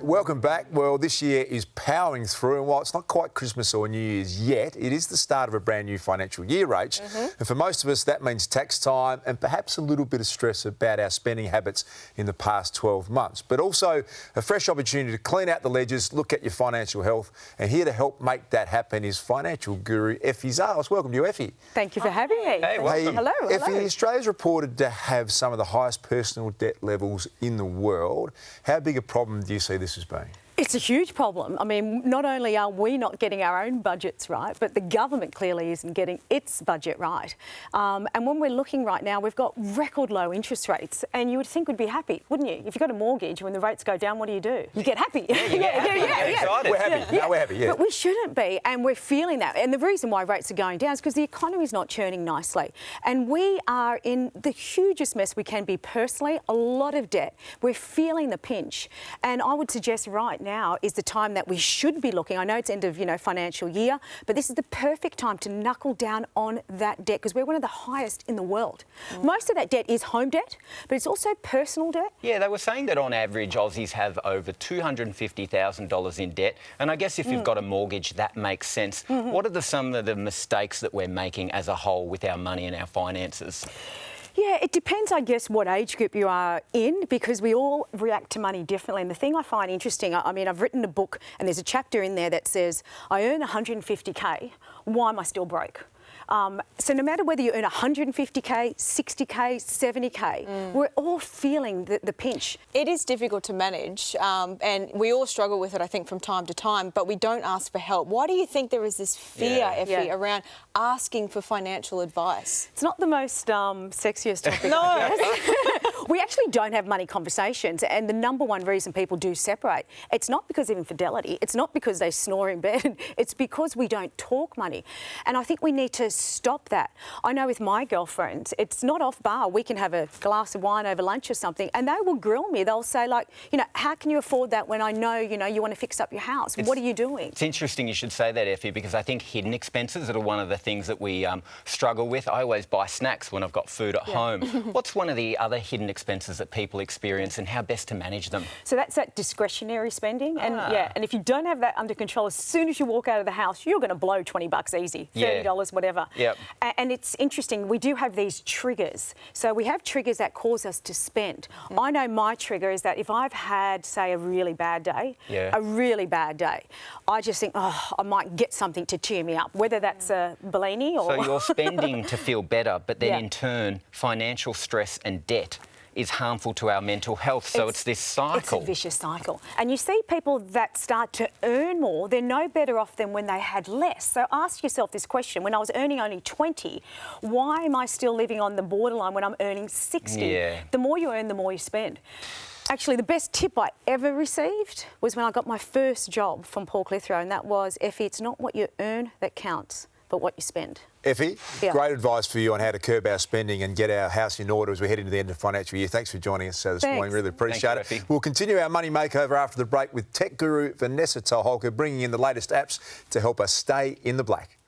Welcome back. Well, this year is powering through, and while it's not quite Christmas or New Year's yet, it is the start of a brand new financial year, Rach. And for most of us, that means tax time and perhaps a little bit of stress about our spending habits in the past 12 months. But also a fresh opportunity to clean out the ledgers, look at your financial health. And here to help make that happen is Financial Guru Effie Zahos. Welcome to you, Effie. Thank you for having me. Hey, Hello. Effie, Australia's reported to have some of the highest personal debt levels in the world. How big a problem do you see this as being? It's a huge problem. I mean, not only are we not getting our own budgets right, but the government clearly isn't getting its budget right. And when we're looking right now, we've got record low interest rates, and you would think we'd be happy, wouldn't you? If you've got a mortgage, when the rates go down, what do? You get happy. Yeah. We're happy. No, we're happy, yeah. But we shouldn't be, and we're feeling that. And the reason why rates are going down is because the economy's not churning nicely. And we are in the hugest mess we can be personally, a lot of debt. We're feeling the pinch. And I would suggest right now is the time that we should be looking. I know it's end of, financial year, but this is the perfect time to knuckle down on that debt because we're one of the highest in the world. Most of that debt is home debt, but it's also personal debt. Yeah, they were saying that on average Aussies have over $250,000 in debt, and I guess if you've got a mortgage, that makes sense. What are some of the mistakes that we're making as a whole with our money and our finances? Yeah, it depends, I guess, what age group you are in, because we all react to money differently. And the thing I find interesting, I mean, I've written a book and there's a chapter in there that says, I earn 150K, why am I still broke? So no matter whether you earn 150K, 60K, 70K, we're all feeling the pinch. It is difficult to manage, and we all struggle with it, I think, from time to time, but we don't ask for help. Why do you think there is this fear, Effie, around asking for financial advice? It's not the most sexiest topic. No. We actually don't have money conversations, and the number one reason people do separate, it's not because of infidelity, it's not because they snore in bed, it's because we don't talk money. And I think we need to stop that. I know with my girlfriends, it's not off bar. We can have a glass of wine over lunch or something, and they will grill me. They'll say, like, how can you afford that when I know, you want to fix up your house? What are you doing? It's interesting you should say that, Effie, because I think hidden expenses are one of the things that we struggle with. I always buy snacks when I've got food at home. What's one of the other hidden expenses that people experience and how best to manage them? So that's that discretionary spending. And and if you don't have that under control, as soon as you walk out of the house, you're going to blow $20 easy, $30, whatever. Yep. And it's interesting, we do have these triggers. So we have triggers that cause us to spend. I know my trigger is that if I've had, say, a really bad day, I just think, I might get something to cheer me up, whether that's a Bellini or... So you're spending to feel better, but then in turn, financial stress and debt is harmful to our mental health. So it's this cycle. It's a vicious cycle. And you see people that start to earn more, they're no better off than when they had less. So ask yourself this question. When I was earning only 20, why am I still living on the borderline when I'm earning 60? Yeah. The more you earn, the more you spend. Actually, the best tip I ever received was when I got my first job from Paul Clitheroe, and that was, Effie, it's not what you earn that counts, but what you spend. Effie, great advice for you on how to curb our spending and get our house in order as we head into the end of the financial year. Thanks for joining us this morning. Really appreciate it. We'll continue our money makeover after the break with tech guru Vanessa Toholka bringing in the latest apps to help us stay in the black.